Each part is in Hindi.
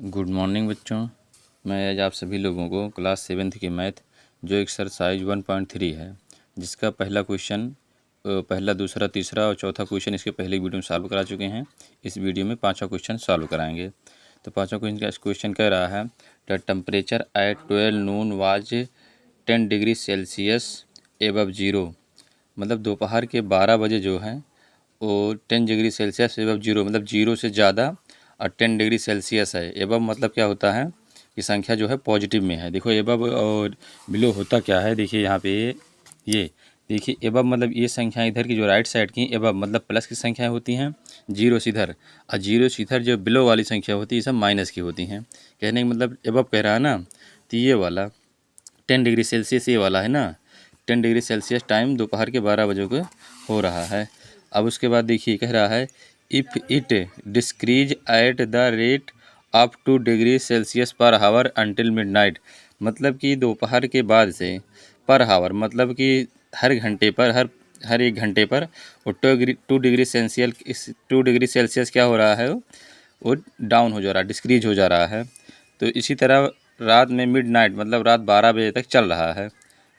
गुड मॉर्निंग बच्चों। मैं आज आप सभी लोगों को क्लास 7th की मैथ जो एक्सरसाइज 1.3 है, जिसका पहला क्वेश्चन पहला, दूसरा, तीसरा और चौथा क्वेश्चन इसके पहले वीडियो में सॉल्व करा चुके हैं। इस वीडियो में पांचवा क्वेश्चन सॉल्व कराएंगे। तो पांचवा क्वेश्चन कह रहा है the temperature at 12 Noon was 10 degree Celsius above zero. मतलब दोपहर के 12 बजे जो है वो 10 डिग्री सेल्सियस एबव जीरो, मतलब जीरो से ज़्यादा और 10 डिग्री सेल्सियस है। एबव मतलब क्या होता है कि संख्या जो है पॉजिटिव में है। देखो एबव और बिलो होता क्या है, देखिए यहाँ पे ये देखिए एबव मतलब ये संख्या इधर की जो राइट साइड की एबव मतलब प्लस की संख्याएं होती हैं, जीरो से इधर, और जीरो से इधर जो बिलो वाली संख्या होती है सब माइनस की होती हैं। कहने का मतलब एबव कह रहा है ना, तो ये वाला 10 डिग्री सेल्सियस ये वाला है ना, 10 डिग्री सेल्सियस टाइम दोपहर के 12 बजे को हो रहा है। अब उसके बाद देखिए कह रहा है if it decrease eight the rate of 2 degree Celsius पर हावर अंटिल मिडनाइट। मतलब कि दोपहर के बाद से पर हावर मतलब कि हर घंटे पर हर एक घंटे पर वो 2 डिग्री सेल्सियस 2 डिग्री सेल्सियस क्या हो रहा है, वो डाउन हो जा रहा है, डिस्क्रीज हो जा रहा है। तो इसी तरह रात में मिडनाइट मतलब रात 12 बजे तक चल रहा है,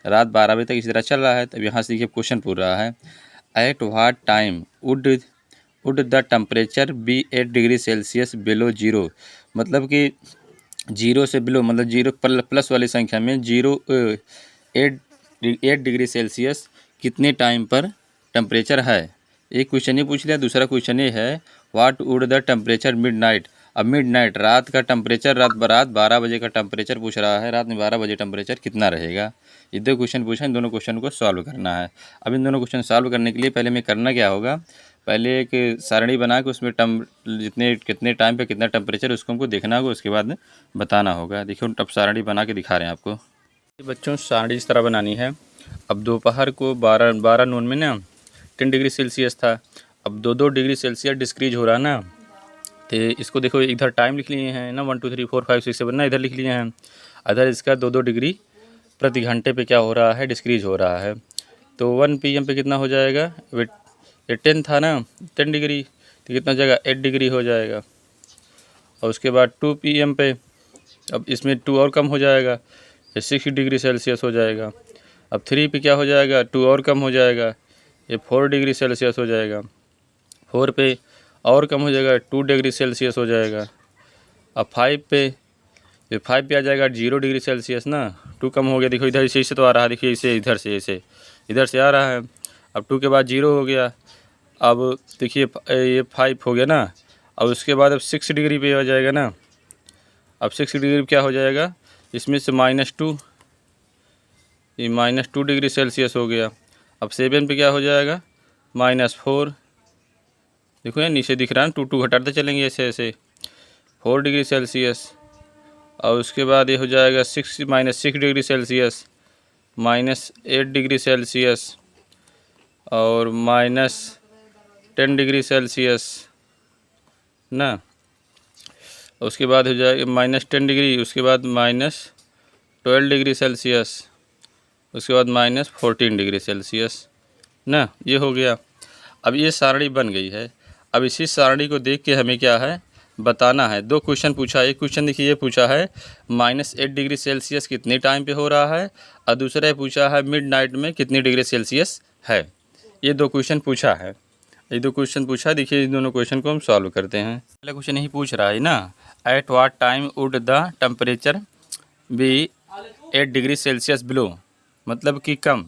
रात 12 बजे तक इसी तरह चल रहा है। तब यहाँ से देखिए क्वेश्चन पूछ रहा है at what time would the temperature be 8 degree Celsius below zero. मतलब कि जीरो से बिलो मतलब जीरो प्लस वाली संख्या में जीरो 8 डिग्री सेल्सियस कितने टाइम पर टेम्परेचर है। एक क्वेश्चन ये पूछ लिया। दूसरा क्वेश्चन ये है what would the temperature midnight. अब मिडनाइट रात का टेम्परेचर, रात 12 बजे का टेम्परेचर पूछ रहा है, रात में 12 बजे टेम्परेचर कितना रहेगा। ये दो क्वेश्चन पूछे, इन दोनों क्वेश्चन को सॉल्व करना है। अब इन दोनों क्वेश्चन सॉल्व करने के लिए पहले मैं करना क्या होगा, पहले एक सारणी बना के उसमें कितने टाइम पे कितना टेम्परेचर उसको हमको देखना होगा, उसके बाद बताना होगा। देखिए अब सारणी बना के दिखा रहे हैं आपको। बच्चों सारणी इस तरह बनानी है। अब दोपहर को 12 नून में ना 10 डिग्री सेल्सियस था, अब 2 डिग्री सेल्सियस डिस्क्रीज हो रहा ना, तो इसको देखो इधर टाइम लिख लिए हैं ना, 1 2 3 4 5 6 7 ना, इधर लिख लिए हैं। अदर इसका 2 डिग्री प्रति घंटे पे क्या हो रहा है, डिस्क्रीज हो रहा है। तो 1 PM पे कितना हो जाएगा, ये 10 था ना, 10 डिग्री, तो कितना हो जाएगा 8 डिग्री हो जाएगा। और उसके बाद 2 PM पे, अब इसमें 2 और कम हो जाएगा, ये 6 डिग्री सेल्सियस हो जाएगा। अब 3 पे क्या हो जाएगा, 2 और कम हो जाएगा, ये 4 डिग्री सेल्सियस हो जाएगा। 4 पे और कम हो जाएगा, 2 डिग्री सेल्सियस हो जाएगा। अब 5 पे, ये 5 पे आ जाएगा 0 डिग्री सेल्सियस ना, 2 कम हो गया। देखो इधर इसे तो आ रहा है, देखिए इसे इधर से इधर से आ रहा है। अब 2 के बाद 0 हो गया। अब देखिए ये 5 हो गया ना। अब उसके बाद अब 6 डिग्री पे आ जाएगा ना। अब 6 डिग्री पे क्या हो जाएगा, इसमें से -2, ये -2 डिग्री सेल्सियस हो गया। अब 7 पे क्या हो जाएगा, -4। देखो ये नीचे दिख रहा है, 2 घटाते चलेंगे ऐसे ऐसे, 4 डिग्री सेल्सियस। और उसके बाद ये हो जाएगा -6 डिग्री सेल्सियस, -8 डिग्री सेल्सियस और -10 डिग्री सेल्सियस ना। उसके बाद हो जाएगा -10 डिग्री, उसके बाद -12 डिग्री सेल्सियस, उसके बाद -14 डिग्री सेल्सियस ना। ये हो गया। अब ये सारणी बन गई है। अब इसी सारणी को देख के हमें क्या है बताना है। 2 क्वेश्चन पूछा है। एक क्वेश्चन देखिए ये पूछा है -8 डिग्री सेल्सियस कितने टाइम पे हो रहा है, और दूसरा पूछा है मिडनाइट में कितनी डिग्री सेल्सियस है। ये 2 क्वेश्चन पूछा है। ये 2 क्वेश्चन पूछा है, देखिए इन दोनों क्वेश्चन को हम सॉल्व करते हैं। पहला क्वेश्चन यही पूछ रहा है ना, at what time would the temperature be 8 degree Celsius below. मतलब कि कम,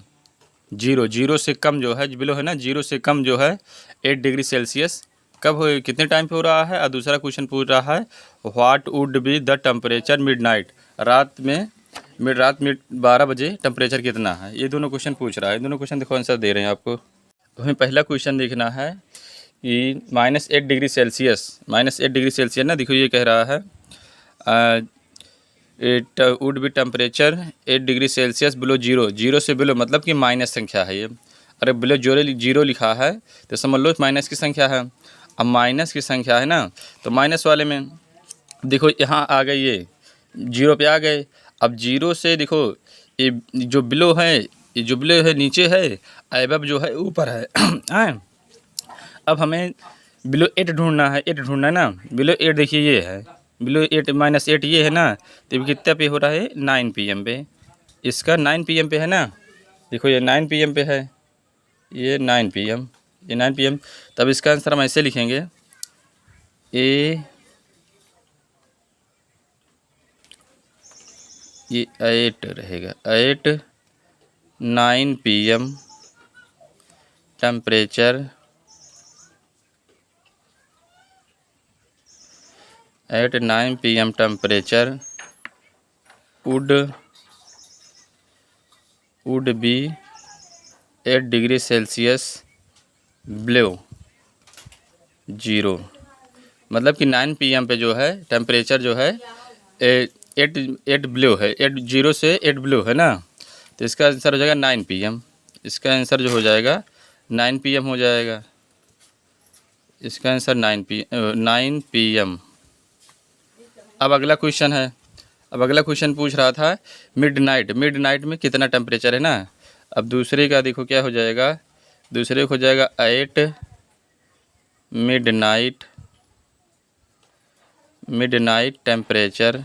जीरो से कम जो है, बिलो है ना, जीरो से कम जो है 8 डिग्री सेल्सियस कब हो, कितने टाइम पे हो रहा है। और दूसरा क्वेश्चन पूछ रहा है what would be the temperature midnight, रात में 12 बजे टेम्परेचर कितना है। ये दोनों क्वेश्चन पूछ रहा है। दोनों क्वेश्चन देखो आंसर दे रहे हैं आपको। तो हमें पहला क्वेश्चन देखना है कि -8 डिग्री सेल्सियस, -8 डिग्री सेल्सियस ना, देखो ये कह रहा है it would be temperature 8 degree Celsius below zero. Zero से बिलो मतलब कि माइनस संख्या है ये। अरे बिलो जीरो लिखा है तो समझ लो माइनस की संख्या है। अब माइनस की संख्या है ना, तो माइनस वाले में देखो यहाँ आ गए, ये 0 पे आ गए। अब 0 से देखो ये जो बिलो है, ये जो बिलो है नीचे है, एबव जो है ऊपर है। अब हमें बिलो 8 ढूंढना है, 8 ढूंढना है ना। बिलो 8 देखिए ये है, बिलो 8 -8 ये है ना, तो ये कितना पे हो रहा है 9 PM पे। इसका 9 PM पे है ना, देखो ये 9 PM पे है, ये 9 PM, ये 9 PM। तब इसका आंसर हम ऐसे लिखेंगे, ये 8 रहेगा, 8 9 PM temperature at 9 PM temperature would be 8 degree Celsius below 0। मतलब कि 9 PM पे जो है टेम्परेचर जो है 8 बिलो है, 8 0 से 8 बिलो है ना, तो इसका आंसर हो जाएगा 9 PM। इसका आंसर जो हो जाएगा 9 PM हो जाएगा, इसका आंसर 9 PM। अब अगला क्वेश्चन है, अब अगला क्वेश्चन पूछ रहा था मिडनाइट में कितना टेम्परेचर है ना। अब दूसरे का देखो क्या हो जाएगा, दूसरे को हो जाएगा 8 मिडनाइट टेम्परेचर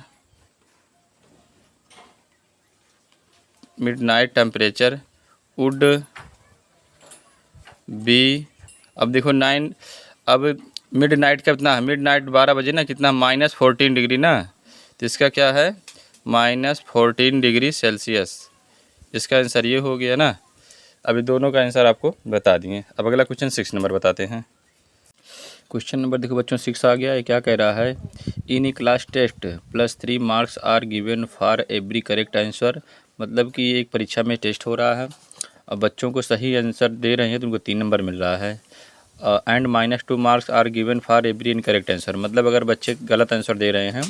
वुड बी। अब देखो 9, अब मिडनाइट का कितना है, मिडनाइट 12 बजे ना, कितना -14 डिग्री ना, तो इसका क्या है -14 डिग्री सेल्सियस। इसका आंसर ये हो गया ना। अभी दोनों का आंसर आपको बता दिए। अब अगला क्वेश्चन 6 नंबर बताते हैं। क्वेश्चन नंबर देखो बच्चों 6 आ गया है। क्या कह रहा है, in a class test +3 marks are given for every correct answer. मतलब कि एक परीक्षा में टेस्ट हो रहा है, अब बच्चों को सही आंसर दे रहे हैं तो उनको 3 नंबर मिल रहा है। And -2 marks are given for every incorrect answer. मतलब अगर बच्चे गलत आंसर दे रहे हैं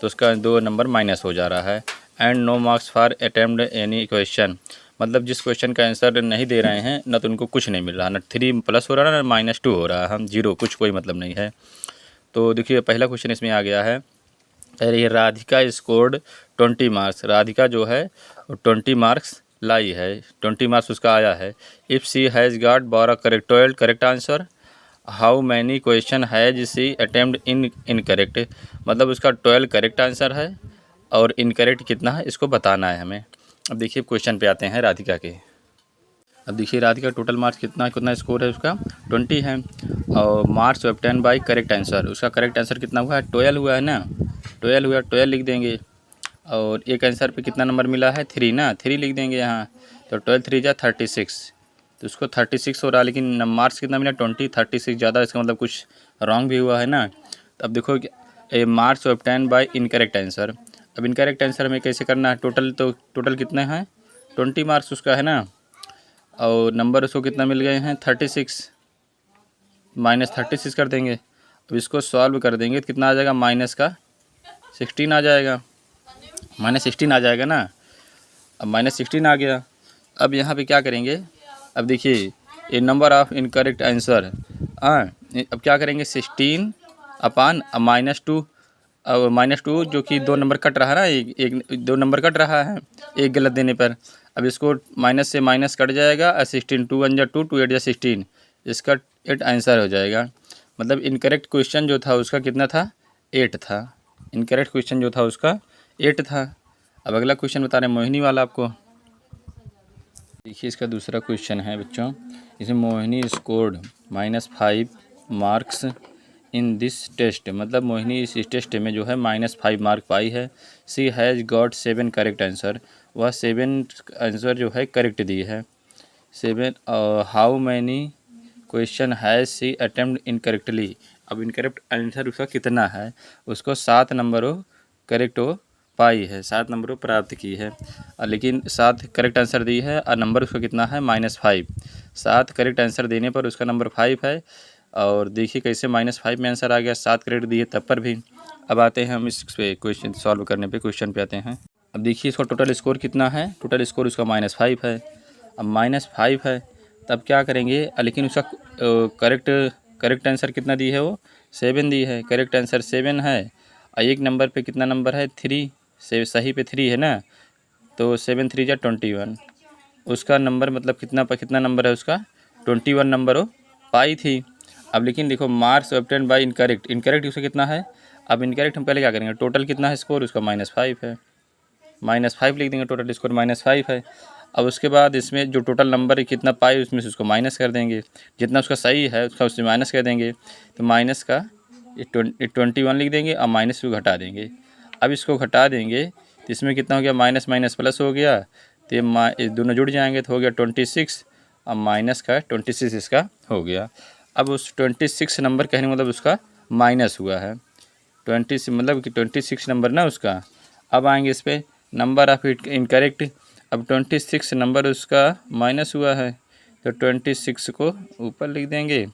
तो उसका 2 नंबर माइनस हो जा रहा है। And no marks for attempt any question. मतलब जिस क्वेश्चन का आंसर नहीं दे रहे हैं ना, तो उनको कुछ नहीं मिल रहा, ना 3 प्लस हो रहा है, ना -2 हो रहा है, हम 0, कुछ कोई मतलब नहीं है। तो देखिए पहला क्वेश्चन इसमें आ गया है, अरे राधिका स्कोर्ड 20 मार्क्स। राधिका जो है 20 मार्क्स लाई है, 20 मार्क्स उसका आया है। If she has got 12 correct answer, how many question has she attempt in incorrect. मतलब उसका 12 करेक्ट आंसर है और इनकरेक्ट कितना है इसको बताना है हमें। अब देखिए क्वेश्चन पे आते हैं राधिका के। अब देखिए राधिका टोटल मार्क्स कितना स्कोर है उसका 20 है, और marks obtain bye correct answer, उसका करेक्ट आंसर कितना हुआ है 12 हुआ है ना, 12 हुआ, 12 लिख देंगे। और एक आंसर पे कितना नंबर मिला है 3 ना, 3 लिख देंगे यहाँ। तो 12 3 जा 36, तो उसको 36 हो रहा है, लेकिन मार्क्स कितना मिला 20, 36 ज़्यादा, इसका मतलब कुछ रॉन्ग भी हुआ है ना। तो अब देखो a marks obtain by incorrect answer. अब इनकरेक्ट आंसर हमें कैसे करना है, टोटल कितने हैं 20 मार्क्स उसका है ना, और नंबर उसको कितना मिल गए हैं 36, -36 कर देंगे। अब इसको सॉल्व कर देंगे तो कितना आ जाएगा, -16 आ जाएगा, -16 आ जाएगा ना। अब -16 आ गया। अब यहाँ पे क्या करेंगे, अब देखिए ये नंबर ऑफ इनकरेक्ट आंसर, अब क्या करेंगे 16 अपान -2, अब -2 जो कि 2 नंबर कट रहा है ना, 2 नंबर कट रहा है एक गलत देने पर। अब इसको माइनस से माइनस कट जाएगा, 16 2 1 जा 2 2 8 जा 16, इसका 8 आंसर हो जाएगा। मतलब इनकरेक्ट क्वेश्चन जो था उसका कितना था 8 था, इनकरेक्ट क्वेश्चन जो था उसका 8 था। अब अगला क्वेश्चन बता रहे हैं मोहिनी वाला आपको। देखिए इसका दूसरा क्वेश्चन है बच्चों, इसमें Mohini scored -5 marks in this test. मतलब मोहिनी इस टेस्ट में जो है -5 मार्क पाई है। C has got 7 correct answer, वह 7 आंसर जो है करेक्ट दी है 7। How many question has C attempt incorrectly. अब इनकरेक्ट आंसर उसका कितना है, उसको 7 नंबर करेक्ट पाई है, 7 नंबर प्राप्त की है, लेकिन 7 करेक्ट आंसर दी है और नंबर उसका कितना है -5। 7 करेक्ट आंसर देने पर उसका नंबर 5 है। और देखिए कैसे -5 में आंसर आ गया, 7 करेक्ट दिए तब पर भी। अब आते हैं हम इस पे क्वेश्चन सॉल्व करने पे, क्वेश्चन पे आते हैं। अब देखिए इसका टोटल स्कोर कितना है, टोटल स्कोर उसका -5 है। अब -5 है तब क्या करेंगे, लेकिन उसका करेक्ट आंसर कितना दी है, वो 7 दी है, करेक्ट आंसर 7 है। और एक नंबर पे कितना नंबर है 3, से सही पे 3 है ना, तो 7 3 जा 21, उसका नंबर मतलब कितना नंबर है उसका 21 नंबर वो पाई थी। अब लेकिन देखो मार्क्स ऑब्टेन बाय इनकरेक्ट उसका कितना है अब इनकरेक्ट हम पहले क्या करेंगे, टोटल कितना है स्कोर उसका -5 है, -5 लिख देंगे, टोटल स्कोर -5 है। अब उसके बाद इसमें जो टोटल नंबर है कितना पाई उसमें से उसको माइनस कर देंगे, जितना उसका सही है उसका उससे माइनस कर देंगे, तो माइनस का 21 लिख देंगे और माइनस को घटा देंगे। अब इसको घटा देंगे तो इसमें कितना हो गया, माइनस माइनस प्लस हो गया, तो ये दोनों जुड़ जाएंगे तो हो गया 26 और माइनस का 26 इसका हो गया। अब उस 26 नंबर कहने मतलब उसका माइनस हुआ है 20 मतलब कि 26 नंबर ना उसका। अब आएंगे इस पर नंबर ऑफ इनकरेक्ट, अब 26 नंबर उसका माइनस हुआ है तो 26 को ऊपर लिख देंगे।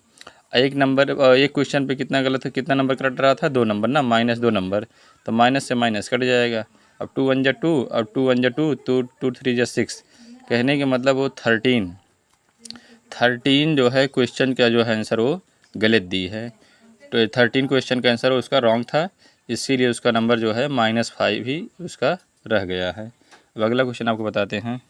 एक नंबर एक क्वेश्चन पे कितना गलत है, कितना नंबर कट रहा था, 2 नंबर ना, -2 नंबर, तो माइनस से माइनस कट जाएगा। अब 2 1 जा 2 और 2 1 जा 2 तो 2 3 जा 6, कहने के मतलब वो 13 जो है क्वेश्चन का जो है आंसर वो गलत दी है, तो 13 क्वेश्चन का आंसर उसका रॉन्ग था, इसीलिए उसका नंबर जो है -5 ही उसका रह गया है। अब अगला क्वेश्चन आपको बताते हैं।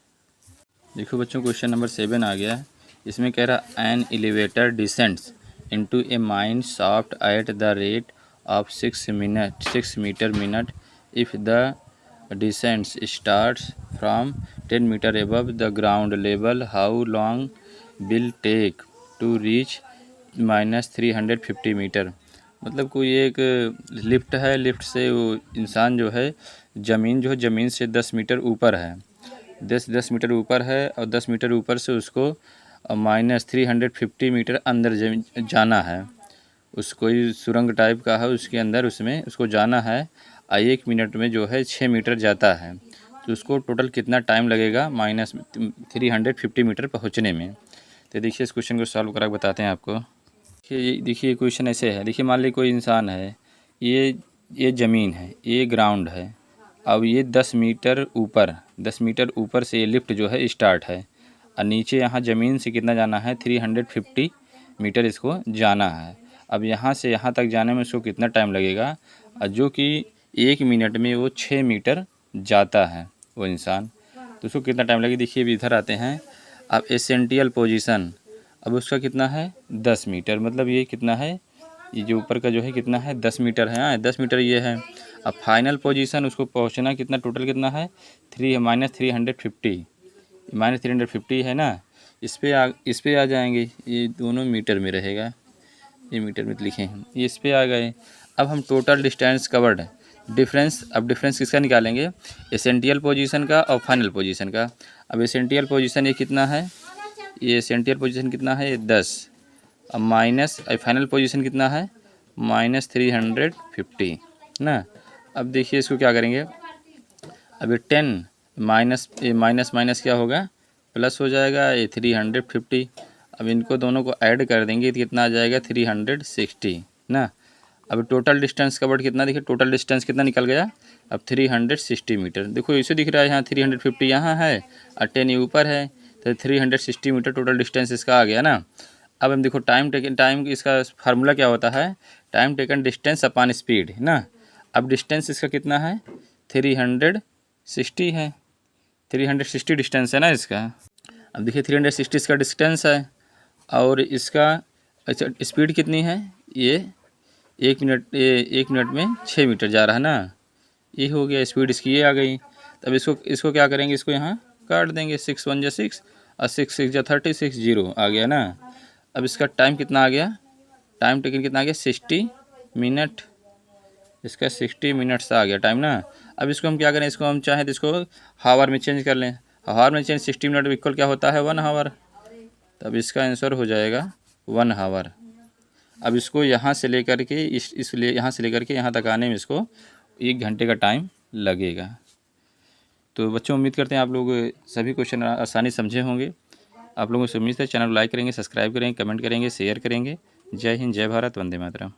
देखो बच्चों क्वेश्चन नंबर 7 आ गया है। इसमें कह रहा an elevator descends into a mine shaft at the rate of 6 metre minute if the descents starts from 10 metre above the ground level, how long will take to reach -350 metre. मतलब कोई एक लिफ्ट है, लिफ्ट से वो इंसान जो है ज़मीन से 10 मीटर ऊपर है, 10 मीटर ऊपर है और 10 मीटर ऊपर से उसको -350 मीटर अंदर जाना है। उसको सुरंग टाइप का है उसके अंदर, उसमें उसको जाना है और 1 मिनट में जो है 6 मीटर जाता है, तो उसको टोटल कितना टाइम लगेगा -350 मीटर पहुँचने में। तो देखिए इस क्वेश्चन को सॉल्व करा बताते हैं आपको। देखिए क्वेश्चन ऐसे है, देखिए मान लीजिए कोई इंसान है, ये ज़मीन है, ये ग्राउंड है, अब ये 10 मीटर ऊपर से ये लिफ्ट जो है स्टार्ट है और नीचे यहाँ ज़मीन से कितना जाना है 350 मीटर इसको जाना है। अब यहाँ से यहाँ तक जाने में इसको कितना टाइम लगेगा, और जो कि 1 मिनट में वो 6 मीटर जाता है वो इंसान, तो उसको कितना टाइम लगेगा। देखिए अभी इधर आते हैं, अब एसेंटियल पोजीशन अब उसका कितना है 10 मीटर, मतलब ये कितना है, ये जो ऊपर का जो है कितना है 10 मीटर है, 10 मीटर ये है। अब फाइनल पोजीशन उसको पहुंचना कितना, टोटल कितना है -350 है ना, इस पे आ जाएंगे, ये दोनों मीटर में रहेगा, ये मीटर में लिखे हैं, ये इस पे आ गए। अब हम टोटल डिस्टेंस कवर्ड डिफरेंस, अब डिफरेंस किसका निकालेंगे, एसेंटियल पोजीशन का और फाइनल पोजीशन का। अब एसेंटियल पोजीशन ये कितना है, ये एसेंटियल पोजीशन कितना है 10, अब माइनस फाइनल पोजीशन कितना है -350 ना। अब देखिए इसको क्या करेंगे, अब ये 10 माइनस क्या होगा, प्लस हो जाएगा, ये 350। अब इनको दोनों को ऐड कर देंगे तो कितना आ जाएगा 360 ना। अब टोटल डिस्टेंस कवर्ड कितना, देखिए टोटल डिस्टेंस कितना निकल गया, अब 360 मीटर। देखो इसे दिख रहा है यहाँ 350 यहाँ है और 10 ये ऊपर है, तो 360 मीटर टोटल डिस्टेंस इसका आ गया ना। अब हम देखो टाइम इसका फार्मूला क्या होता है, time taken distance upon speed ना। अब डिस्टेंस इसका कितना है 360 है, 360 डिस्टेंस है ना इसका। अब देखिए 360 इसका डिस्टेंस है और इसका अच्छा स्पीड कितनी है, ये 1 मिनट में 6 मीटर जा रहा है ना, ये हो गया स्पीड इसकी, ये आ गई। तब इसको क्या करेंगे, इसको यहाँ काट देंगे, 6 1 जा 6 और 6 6 जा 36, 0 आ गया ना। अब इसका टाइम कितना आ गया, टाइम टेकन कितना आ गया 60 मिनट, इसका 60 मिनट्स आ गया टाइम ना। अब इसको हम क्या करें, इसको हम चाहें तो इसको हावर में चेंज कर लें, हावर में चेंज 60 मिनट इक्वल क्या होता है 1 हावर, तब इसका आंसर हो जाएगा 1 हावर। अब इसको यहाँ से लेकर के इसलिए यहाँ से लेकर के यहाँ तक आने में इसको 1 घंटे का टाइम लगेगा। तो बच्चों उम्मीद करते हैं आप लोग सभी क्वेश्चन आसानी समझे होंगे। आप लोगों से उम्मीद है चैनल को लाइक करेंगे, सब्सक्राइब करेंगे, कमेंट करेंगे, शेयर करेंगे। जय हिंद, जय भारत, वंदे मातरम।